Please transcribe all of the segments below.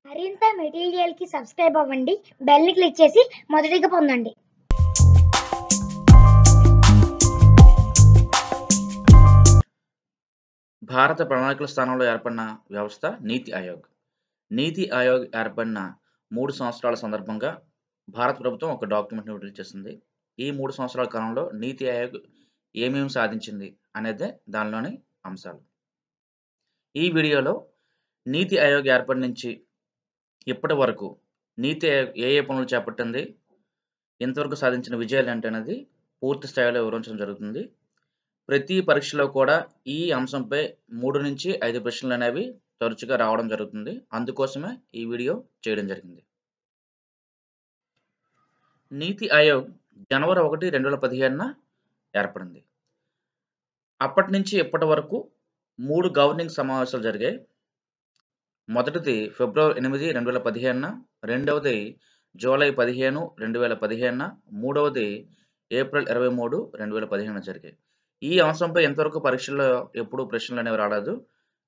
మరింత మెటీరియల్కి సబ్స్క్రైబ్ అవ్వండి, బెల్ని క్లిక్ చేసి మొదటిగా పొందండి. భారత ప్రణాళికల స్థానంలో ఏర్పడిన వ్యవస్థ నీతి ఆయోగ్. నీతి ఆయోగ్ ఏర్పడిన 3 సంవత్సరాల సందర్భంగా భారత ప్రభుత్వం ఒక డాక్యుమెంట్‌ని విడుదల చేసింది. ఈ 3 సంవత్సరాల కాలంలో నీతి ఆయోగ్ ఏమేమి సాధించింది అనేదే దానిలోని అంశాలు. ఈ వీడియోలో నీతి ఆయోగ్ ఏర్పడి నుంచి ఇప్పటి వరకు నీతి ఆయోగ్ ఏ పనులు చేపట్టింది, ఇంతవరకు సాధించిన విజయాలు ఏంటనేది పూర్తి స్థాయిలో వివరించడం జరుగుతుంది. ప్రతి పరీక్షలో కూడా ఈ అంశంపై 3 నుంచి 5 ప్రశ్నలు అనేవి తరచుగా రావడం జరుగుతుంది. అందుకోసమే ఈ వీడియో చేయడం జరిగింది. నీతి ఆయోగ్ జనవరి 1, 2015న ఏర్పడింది. అప్పటి నుంచి ఇప్పటి వరకు 3 గవర్నింగ్ సమావేశాలు జరిగాయి. మొదటిది ఫిబ్రవరి 8, 2015న, రెండవది జూలై 15, 2015న, మూడవది ఏప్రిల్ 23, 2015న జరిగాయి. ఈ అంశంపై ఇంతవరకు పరీక్షల్లో ఎప్పుడు ప్రశ్నలు అనేవి రాలేదు,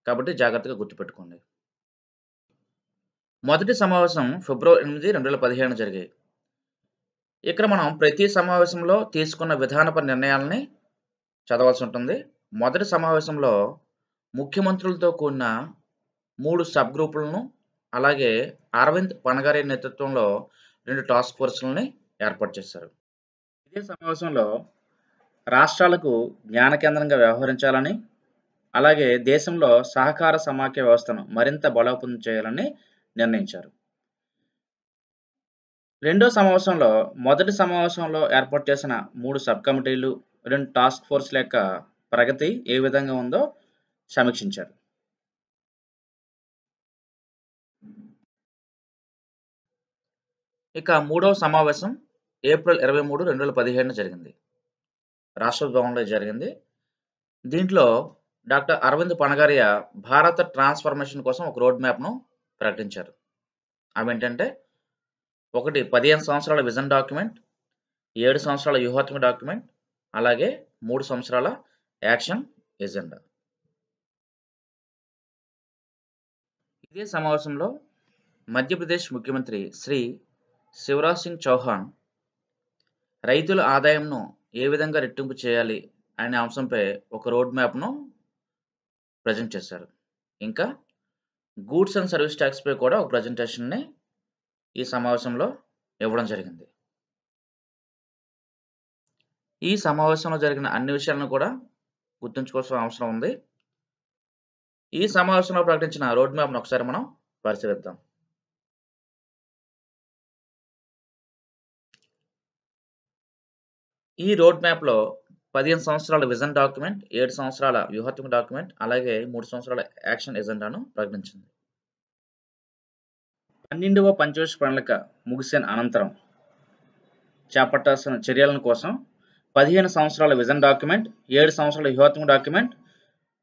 కాబట్టి జాగ్రత్తగా గుర్తుపెట్టుకోండి. మొదటి సమావేశం ఫిబ్రవరి 8, 2015న జరిగాయి. ఇక్కడ మనం ప్రతి సమావేశంలో తీసుకున్న విధానపర నిర్ణయాలని చదవాల్సి ఉంటుంది. మొదటి సమావేశంలో ముఖ్యమంత్రులతో కూడిన 3 సబ్ గ్రూపులను, అలాగే అరవింద్ పనగారి నేతృత్వంలో 2 టాస్క్ ఫోర్స్‌లని ఏర్పాటు చేశారు. ఇదే సమావేశంలో రాష్ట్రాలకు జ్ఞాన కేంద్రంగా వ్యవహరించాలని, అలాగే దేశంలో సహకార సమాఖ్య వ్యవస్థను మరింత బలోపేతం చేయాలని నిర్ణయించారు. రెండో సమావేశంలో మొదటి సమావేశంలో ఏర్పాటు చేసిన 3 సబ్ కమిటీలు, 2 టాస్క్ ఫోర్స్‌ల యొక్క ప్రగతి ఏ విధంగా ఉందో సమీక్షించారు. ఇక మూడవ సమావేశం ఏప్రిల్ 23, 2017న జరిగింది. రాష్ట్రపతి భవన్‌లో జరిగింది. దీంట్లో డాక్టర్ అరవింద్ పనగారియా భారత ట్రాన్స్ఫర్మేషన్ కోసం ఒక రోడ్ మ్యాప్‌ను ప్రకటించారు. అవేంటంటే, ఒకటి 15 సంవత్సరాల విజన్ డాక్యుమెంట్, 7 సంవత్సరాల వ్యూహాత్మక డాక్యుమెంట్, అలాగే 3 సంవత్సరాల యాక్షన్ ఎజెండా. ఇదే సమావేశంలో మధ్యప్రదేశ్ ముఖ్యమంత్రి శ్రీ శివరాజ్ సింగ్ చౌహాన్ రైతుల ఆదాయంను ఏ విధంగా రెట్టింపు చేయాలి అనే అంశంపై ఒక రోడ్ మ్యాప్‌ను ప్రజెంట్ చేశారు. ఇంకా గూడ్స్ అండ్ సర్వీస్ ట్యాక్స్ పై కూడా ఒక ప్రజెంటేషన్‌ని ఈ సమావేశంలో ఇవ్వడం జరిగింది. ఈ సమావేశంలో జరిగిన అన్ని విషయాలను కూడా గుర్తుంచుకోవాల్సిన అవసరం ఉంది. ఈ సమావేశంలో ప్రకటించిన రోడ్ మ్యాప్‌ను ఒకసారి మనం పరిశీలిద్దాం. ఈ రోడ్ మ్యాప్‌లో 15 సంవత్సరాల విజన్ డాక్యుమెంట్, 7 సంవత్సరాల వ్యూహాత్మక డాక్యుమెంట్, అలాగే 3 సంవత్సరాల యాక్షన్ ఎజెండాను ప్రకటించింది. 12వ పంచవర్ష ప్రణాళిక ముగిసిన అనంతరం చేపట్టాల్సిన చర్యల కోసం 15 సంవత్సరాల విజన్ డాక్యుమెంట్, 7 సంవత్సరాల వ్యూహాత్మక డాక్యుమెంట్,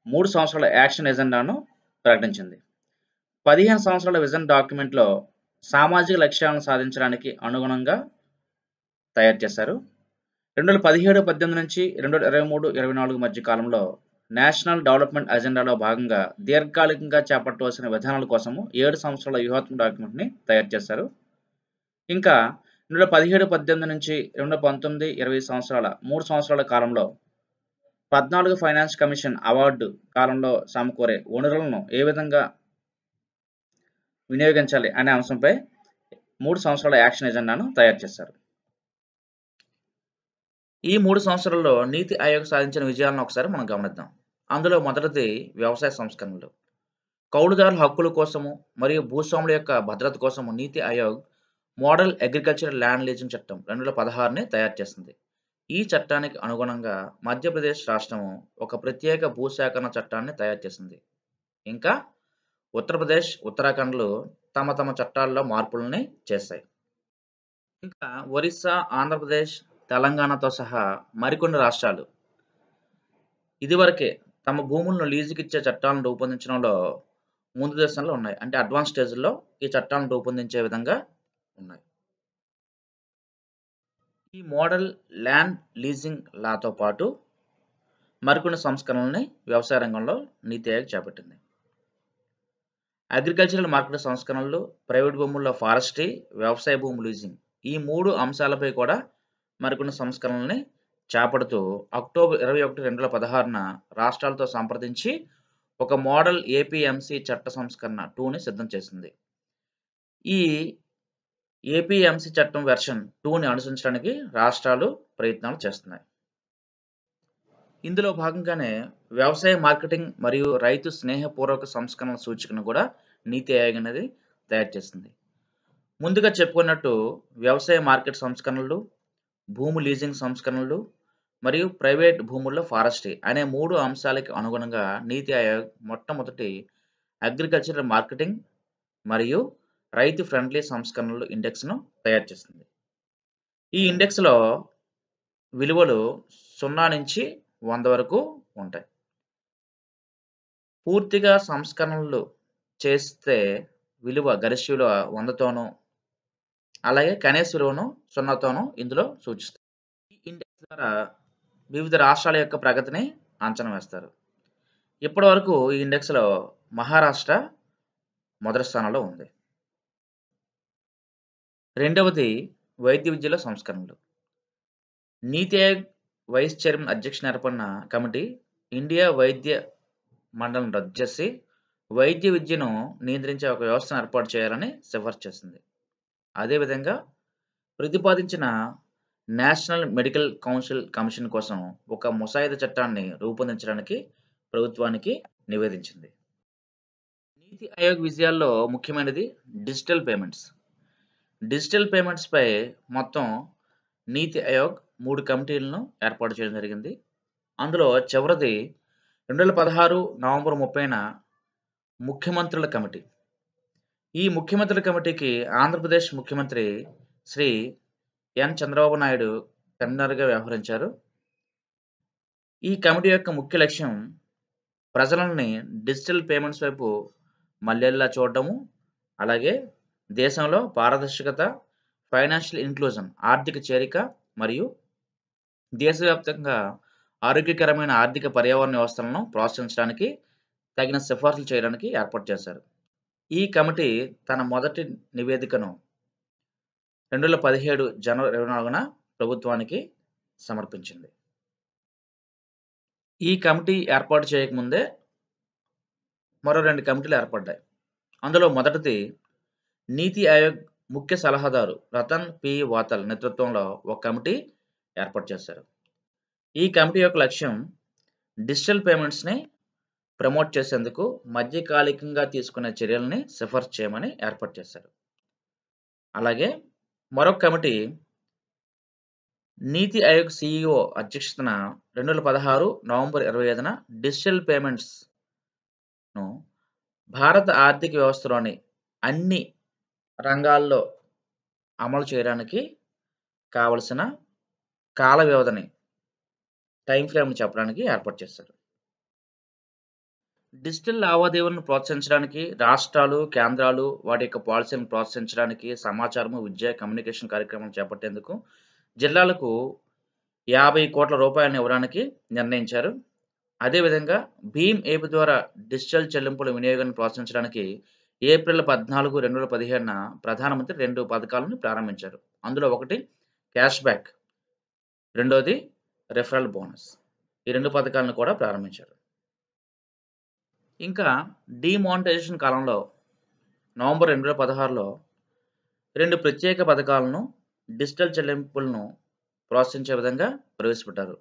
3 సంవత్సరాల యాక్షన్ ఎజెండాను ప్రకటించింది. 15 సంవత్సరాల విజన్ డాక్యుమెంట్లో సామాజిక లక్ష్యాలను సాధించడానికి అనుగుణంగా తయారు చేశారు. 2017-18 నుంచి 2023-24 మధ్య కాలంలో నేషనల్ డెవలప్మెంట్ అజెండాలో భాగంగా దీర్ఘకాలికంగా చేపట్టవలసిన విధానాల కోసము 7 సంవత్సరాల వ్యూహాత్మక డాక్యుమెంట్‌ని తయారు చేశారు. ఇంకా 2017-18 నుంచి 2019-20 సంవత్సరాల 3 సంవత్సరాల కాలంలో 14 ఫైనాన్స్ కమిషన్ అవార్డు కాలంలో సమకూరే వనరులను ఏ విధంగా వినియోగించాలి అనే అంశంపై 3 సంవత్సరాల యాక్షన్ ఎజెండాను తయారు చేశారు. ఈ 3 సంవత్సరాల్లో నీతి ఆయోగ్ సాధించిన విజయాలను ఒకసారి మనం గమనిద్దాం. అందులో మొదటిది వ్యవసాయ సంస్కరణలు. కౌలుదారుల హక్కుల కోసము మరియు భూస్వాముల యొక్క భద్రత కోసము నీతి Aayog model agricultural land leasing చట్టం 2016ని తయారు చేసింది. ఈ చట్టానికి అనుగుణంగా మధ్యప్రదేశ్ రాష్ట్రము ఒక ప్రత్యేక భూసేకరణ చట్టాన్ని తయారు చేసింది. ఇంకా ఉత్తరప్రదేశ్, ఉత్తరాఖండ్లు తమ చట్టాల్లో మార్పులని చేశాయి. ఇంకా ఒరిస్సా, ఆంధ్రప్రదేశ్, తెలంగాణతో సహా మరికొన్ని రాష్ట్రాలు ఇదివరకే తమ భూములను లీజుకిచ్చే చట్టాలను రూపొందించడంలో ముందు దశలో ఉన్నాయి. అంటే అడ్వాన్స్ స్టేజ్‌లో ఈ చట్టాలను రూపొందించే విధంగా ఉన్నాయి. ఈ మోడల్ ల్యాండ్ లీజింగ్ లాతో పాటు మరికొన్ని సంస్కరణలని వ్యవసాయ రంగంలో నీతి ఆయోగ్ చేపట్టింది. అగ్రికల్చరల్ మార్కెట్ సంస్కరణలు, ప్రైవేట్ భూముల్లో ఫారెస్ట్రీ, వ్యవసాయ భూములు లీజింగ్ ఈ 3 అంశాలపై కూడా మరికొన్ని సంస్కరణల్ని చేపడుతూ అక్టోబర్ 21, 2016న రాష్ట్రాలతో సంప్రదించి ఒక మోడల్ ఏపీఎంసీ చట్ట సంస్కరణ 2ని సిద్ధం చేసింది. ఈ ఏపీఎంసీ చట్టం వెర్షన్ 2ని అనుసరించడానికి రాష్ట్రాలు ప్రయత్నాలు చేస్తున్నాయి. ఇందులో భాగంగానే వ్యవసాయ మార్కెటింగ్ మరియు రైతు స్నేహపూర్వక సంస్కరణల సూచికను కూడా నీతి ఆయోగ్ అనేది తయారు చేసింది. ముందుగా చెప్పుకున్నట్టు వ్యవసాయ మార్కెట్ సంస్కరణలు, భూమి లీజింగ్ సంస్కరణలు మరియు ప్రైవేట్ భూముల్లో ఫారెస్ట్రీ అనే 3 అంశాలకు అనుగుణంగా నీతి ఆయోగ్ మొట్టమొదటి అగ్రికల్చరల్ మార్కెటింగ్ మరియు రైతు ఫ్రెండ్లీ సంస్కరణలు ఇండెక్స్ను తయారు చేసింది. ఈ ఇండెక్స్లో విలువలు 0 నుంచి 100 వరకు ఉంటాయి. పూర్తిగా సంస్కరణలు చేస్తే గరిష్ట విలువ 100తోనూ, అలాగే కనీస విలువను 0తోనూ ఇందులో సూచిస్తారు. ఈ ఇండెక్స్ ద్వారా వివిధ రాష్ట్రాల యొక్క ప్రగతిని అంచనా వేస్తారు. ఇప్పటి వరకు ఈ ఇండెక్స్లో మహారాష్ట్ర మొదటి స్థానంలో ఉంది. రెండవది వైద్య విద్యలో సంస్కరణలు. నీతి ఆయోగ్ వైస్ చైర్మన్ అధ్యక్షతన ఏర్పడిన కమిటీ ఇండియా వైద్య మండలిని రద్దు చేసి వైద్య విద్యను నియంత్రించే ఒక వ్యవస్థను ఏర్పాటు చేయాలని సిఫార్సు చేసింది. అదేవిధంగా ప్రతిపాదించిన నేషనల్ మెడికల్ కౌన్సిల్ కమిషన్ కోసం ఒక ముసాయిదా చట్టాన్ని రూపొందించడానికి ప్రభుత్వానికి నివేదించింది. నీతి ఆయోగ్ విజయాల్లో ముఖ్యమైనది డిజిటల్ పేమెంట్స్. డిజిటల్ పేమెంట్స్ పై మొత్తం నీతి ఆయోగ్ 3 కమిటీలను ఏర్పాటు చేయడం జరిగింది. అందులో చివరిది 2016 నవంబర్ 30న ముఖ్యమంత్రుల కమిటీ. ఈ ముఖ్యమంత్రుల కమిటీకి ఆంధ్రప్రదేశ్ ముఖ్యమంత్రి శ్రీ ఎన్ చంద్రబాబు నాయుడు కన్వీనర్గా వ్యవహరించారు. ఈ కమిటీ యొక్క ముఖ్య లక్ష్యం ప్రజలని డిజిటల్ పేమెంట్స్ వైపు మళ్ళేలా చూడటము, అలాగే దేశంలో పారదర్శకత, ఫైనాన్షియల్ ఇంక్లూజన్ ఆర్థిక చేరిక మరియు దేశవ్యాప్తంగా ఆరోగ్యకరమైన ఆర్థిక పర్యావరణ వ్యవస్థలను ప్రోత్సహించడానికి తగిన సిఫార్సులు చేయడానికి ఏర్పాటు చేశారు. ఈ కమిటీ తన మొదటి నివేదికను 2017 జనవరి 24న ప్రభుత్వానికి సమర్పించింది. ఈ కమిటీ ఏర్పాటు చేయకముందే మరో 2 కమిటీలు ఏర్పడ్డాయి. అందులో మొదటిది నీతి ఆయోగ్ ముఖ్య సలహాదారు రతన్ పి వాతల్ నేతృత్వంలో ఒక కమిటీ ఏర్పాటు చేశారు. ఈ కమిటీ యొక్క లక్ష్యం డిజిటల్ పేమెంట్స్ని ప్రమోట్ చేసేందుకు మధ్యకాలికంగా తీసుకునే చర్యలని సిఫార్సు చేయమని ఏర్పాటు చేశారు. అలాగే మరొక కమిటీ నీతి ఆయోగ్ CEO అధ్యక్షతన 2016 నవంబర్ 25న డిజిటల్ పేమెంట్స్ను భారత ఆర్థిక వ్యవస్థలోని అన్ని రంగాల్లో అమలు చేయడానికి కావలసిన కాల వ్యవధిని టైం ఫ్రేమ్ని చెప్పడానికి ఏర్పాటు చేశారు. డిజిటల్ లావాదేవీలను ప్రోత్సహించడానికి రాష్ట్రాలు, కేంద్రాలు వాటి యొక్క పాలసీలను ప్రోత్సహించడానికి సమాచారము, విద్య, కమ్యూనికేషన్ కార్యక్రమం చేపట్టేందుకు జిల్లాలకు 50 కోట్ల రూపాయలను ఇవ్వడానికి నిర్ణయించారు. అదేవిధంగా భీమ్ యాప్ ద్వారా డిజిటల్ చెల్లింపుల వినియోగాన్ని ప్రోత్సహించడానికి ఏప్రిల్ 14, 2017న ప్రధానమంత్రి 2 పథకాలను ప్రారంభించారు. అందులో ఒకటి క్యాష్ బ్యాక్, రెండోది రెఫరల్ బోనస్. ఈ 2 పథకాలను కూడా ప్రారంభించారు. ఇంకా డిమానిటైజేషన్ కాలంలో నవంబర్ 2016లో 2 ప్రత్యేక పథకాలను డిజిటల్ చెల్లింపులను ప్రోత్సహించే విధంగా ప్రవేశపెట్టారు.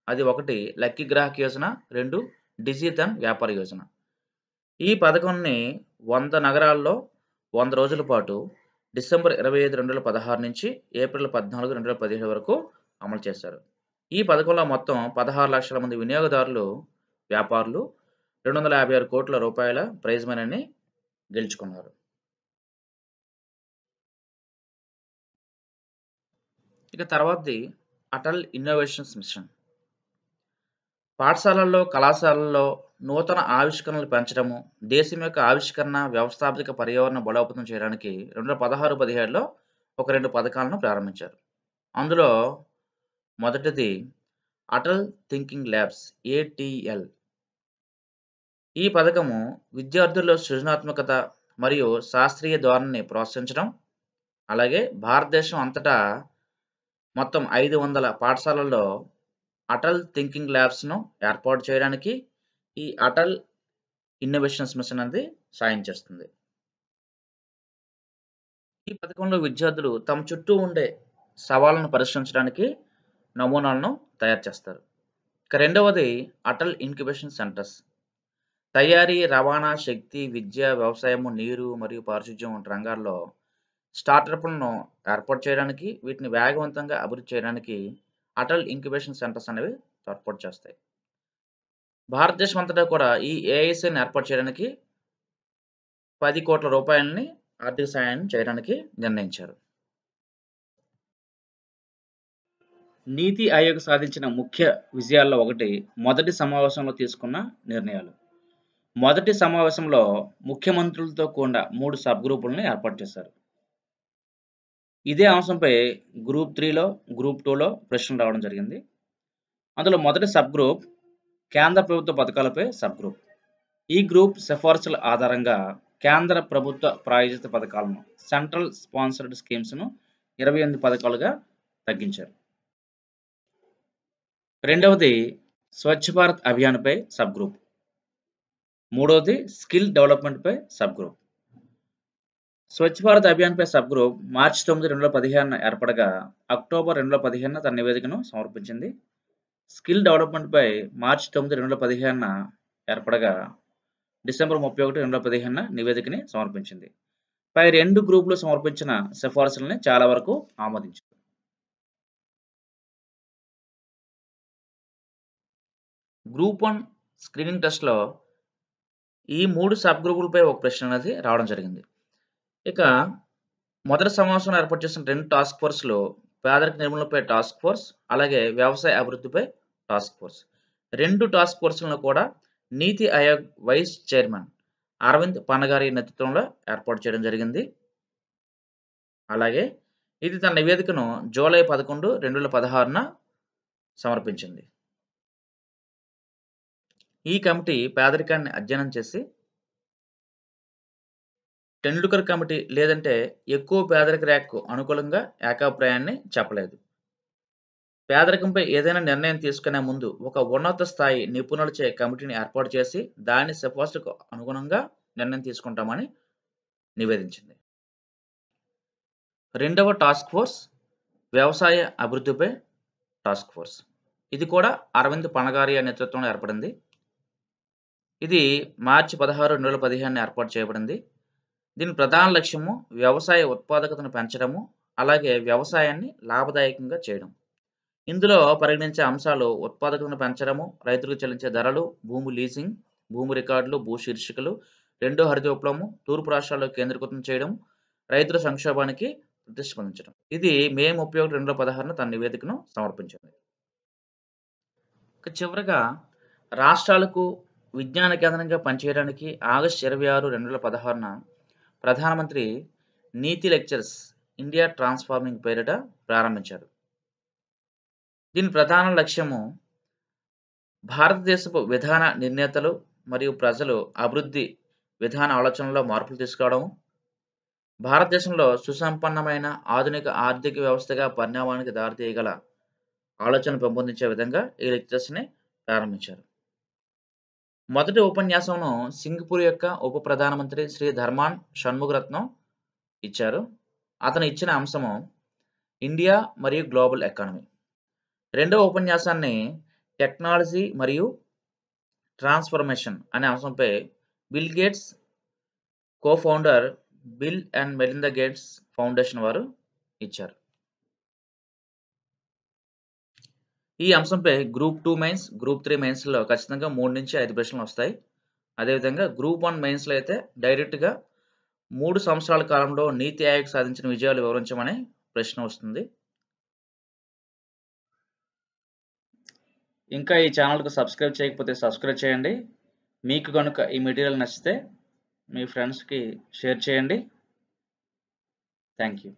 అది ఒకటి లక్కీ గ్రాహక్ యోజన, 2 డిజిధన్ వ్యాపార యోజన. ఈ పథకాన్ని 100 నగరాల్లో 100 రోజుల పాటు డిసెంబర్ 25, 2016 నుంచి ఏప్రిల్ 14, 2017 వరకు అమలు చేశారు. ఈ పథకంలో మొత్తం 16 లక్షల మంది వినియోగదారులు, వ్యాపారులు 256 కోట్ల రూపాయల ప్రైజ్ మనీని గెలుచుకున్నారు. ఇక తర్వాతది అటల్ ఇన్నోవేషన్స్ మిషన్. పాఠశాలల్లో, కళాశాలల్లో నూతన ఆవిష్కరణలు పెంచడము, దేశం యొక్క ఆవిష్కరణ, వ్యవస్థాపక పర్యావరణ బలోపేతం చేయడానికి 2016-17లో ఒక 2 పథకాలను ప్రారంభించారు. అందులో మొదటిది అటల్ థింకింగ్ ల్యాబ్స్ ATL. ఈ పథకము విద్యార్థుల్లో సృజనాత్మకత మరియు శాస్త్రీయ ధోరణిని ప్రోత్సహించడం, అలాగే భారతదేశం అంతటా మొత్తం 500 పాఠశాలల్లో అటల్ థింకింగ్ ల్యాబ్స్ను ఏర్పాటు చేయడానికి ఈ అటల్ ఇన్నోవేషన్స్ మిషన్ అనేది సాయం చేస్తుంది. ఈ పథకంలో విద్యార్థులు తమ చుట్టూ ఉండే సవాళ్లను పరిష్కరించడానికి నమూనాలను తయారు చేస్తారు. ఇక రెండవది అటల్ ఇంక్యుబేషన్ సెంటర్స్. తయారీ, రవాణా, శక్తి, విద్య, వ్యవసాయము, నీరు మరియు పారిశుధ్యం వంటి రంగాల్లో స్టార్టప్లను ఏర్పాటు చేయడానికి, వీటిని వేగవంతంగా అభివృద్ధి చేయడానికి అటల్ ఇంక్యుబేషన్ సెంటర్స్ అనేవి ఏర్పాటు చేస్తాయి. భారతదేశం అంతటా కూడా ఈ ఏఐసిని ఏర్పాటు చేయడానికి 10 కోట్ల రూపాయలని ఆర్థిక సాయాన్ని చేయడానికి నిర్ణయించారు. నీతి ఆయోగ్ సాధించిన ముఖ్య విజయాల్లో ఒకటి మొదటి సమావేశంలో తీసుకున్న నిర్ణయాలు. మొదటి సమావేశంలో ముఖ్యమంత్రులతో కూడిన 3 సబ్ గ్రూపులను ఏర్పాటు చేశారు. ఇదే అంశంపై గ్రూప్ 3లో, గ్రూప్ 2లో ప్రశ్నలు రావడం జరిగింది. అందులో మొదటి సబ్ గ్రూప్ కేంద్ర ప్రభుత్వ పథకాలపై సబ్ గ్రూప్. ఈ గ్రూప్ సిఫార్సుల ఆధారంగా కేంద్ర ప్రభుత్వ ప్రాయోజిత పథకాలను, సెంట్రల్ స్పాన్సర్డ్ స్కీమ్స్ను 28 పథకాలుగా తగ్గించారు. రెండవది స్వచ్ఛ భారత్ అభియాన్పై సబ్ గ్రూప్. మూడవది skill డెవలప్మెంట్పై sub group. Swachh Bharat అభియాన్పై sub group మార్చి 9, 2015 ఏర్పడగా అక్టోబర్ 2015 తన నివేదికను సమర్పించింది. స్కిల్ డెవలప్మెంట్పై మార్చి 9, 2015 ఏర్పడగా డిసెంబర్ 31, 2015 నివేదికని సమర్పించింది. పై 2 గ్రూపులు సమర్పించిన సిఫార్సులని చాలా వరకు ఆమోదించారు. గ్రూప్ 1 స్క్రీనింగ్ టెస్ట్లో ఈ 3 సబ్ గ్రూపులపై ఒక ప్రశ్న అనేది రావడం జరిగింది. ఇక మొదటి సమావేశంలో ఏర్పాటు చేసిన 2 టాస్క్ ఫోర్స్లు పేదరిక నిర్మూలనపై టాస్క్ ఫోర్స్, అలాగే వ్యవసాయ అభివృద్ధిపై టాస్క్ ఫోర్స్. 2 టాస్క్ ఫోర్స్లను కూడా నీతి ఆయోగ్ వైస్ చైర్మన్ అరవింద్ పనగారి నేతృత్వంలో ఏర్పాటు చేయడం జరిగింది. అలాగే ఇది తన నివేదికను జూలై 11, 2016 సమర్పించింది. ఈ కమిటీ పేదరికాన్ని అధ్యయనం చేసి టెండూల్కర్ కమిటీ లేదంటే ఎక్కువ పేదరిక రేఖకు అనుకూలంగా ఏకాభిప్రాయాన్ని చెప్పలేదు. పేదరికంపై ఏదైనా నిర్ణయం తీసుకునే ముందు ఒక ఉన్నత స్థాయి నిపుణులచే కమిటీని ఏర్పాటు చేసి దాని సిఫార్సులకు అనుగుణంగా నిర్ణయం తీసుకుంటామని నివేదించింది. రెండవ టాస్క్ ఫోర్స్ వ్యవసాయ అభివృద్ధిపై టాస్క్ ఫోర్స్. ఇది కూడా అరవింద్ పనగారి నేతృత్వంలో ఏర్పడింది. ఇది మార్చి 16, 2015 ఏర్పాటు చేయబడింది. దీని ప్రధాన లక్ష్యము వ్యవసాయ ఉత్పాదకతను పెంచడము, అలాగే వ్యవసాయాన్ని లాభదాయకంగా చేయడం. ఇందులో పరిగణించే అంశాలు ఉత్పాదకతను పెంచడము, రైతులకు చెల్లించే ధరలు, భూమి లీజింగ్, భూమి రికార్డులు, భూ శీర్షికలు, రెండో హరిత విప్లవము, తూర్పు రాష్ట్రాల్లో కేంద్రీకృతం చేయడం, రైతుల సంక్షోభానికి ప్రతిస్పందించడం. ఇది మే 31, 2016 తన నివేదికను సమర్పించింది. చివరగా రాష్ట్రాలకు విజ్ఞాన కేంద్రంగా పనిచేయడానికి ఆగస్టు 26, 2016 ప్రధానమంత్రి నీతి లెక్చర్స్ ఇండియా ట్రాన్స్ఫార్మింగ్ పేరిట ప్రారంభించారు. దీని ప్రధాన లక్ష్యము భారతదేశపు విధాన నిర్ణేతలు మరియు ప్రజలు అభివృద్ధి విధాన ఆలోచనలో మార్పులు తీసుకురావడం, భారతదేశంలో సుసంపన్నమైన ఆధునిక ఆర్థిక వ్యవస్థగా పరిణామానికి దారితీయగల ఆలోచన పెంపొందించే విధంగా ఈ లెక్చర్స్ని ప్రారంభించారు. మొదటి ఉపన్యాసంను సింగపూర్ యొక్క ఉప ప్రధానమంత్రి శ్రీ ధర్మాన్ షణ్ముగరత్నం ఇచ్చారు. అతను ఇచ్చిన అంశము ఇండియా మరియు గ్లోబల్ ఎకానమీ. రెండవ ఉపన్యాసాన్ని టెక్నాలజీ మరియు ట్రాన్స్ఫర్మేషన్ అనే అంశంపై bill gates co-founder bill and Melinda gates foundation వారు ఇచ్చారు. ఈ అంశంపై గ్రూప్ 2 మెయిన్స్, గ్రూప్ 3 మెయిన్స్లో ఖచ్చితంగా 3 నుంచి 5 ప్రశ్నలు వస్తాయి. అదేవిధంగా గ్రూప్ 1 మెయిన్స్లో అయితే డైరెక్ట్గా 3 సంవత్సరాల కాలంలో నీతి ఆయోగ్ సాధించిన విజయాలు వివరించమని ప్రశ్న వస్తుంది. ఇంకా ఈ ఛానల్కు సబ్స్క్రైబ్ చేయకపోతే సబ్స్క్రైబ్ చేయండి. మీకు కనుక ఈ మెటీరియల్ నచ్చితే మీ ఫ్రెండ్స్కి షేర్ చేయండి. Thank you.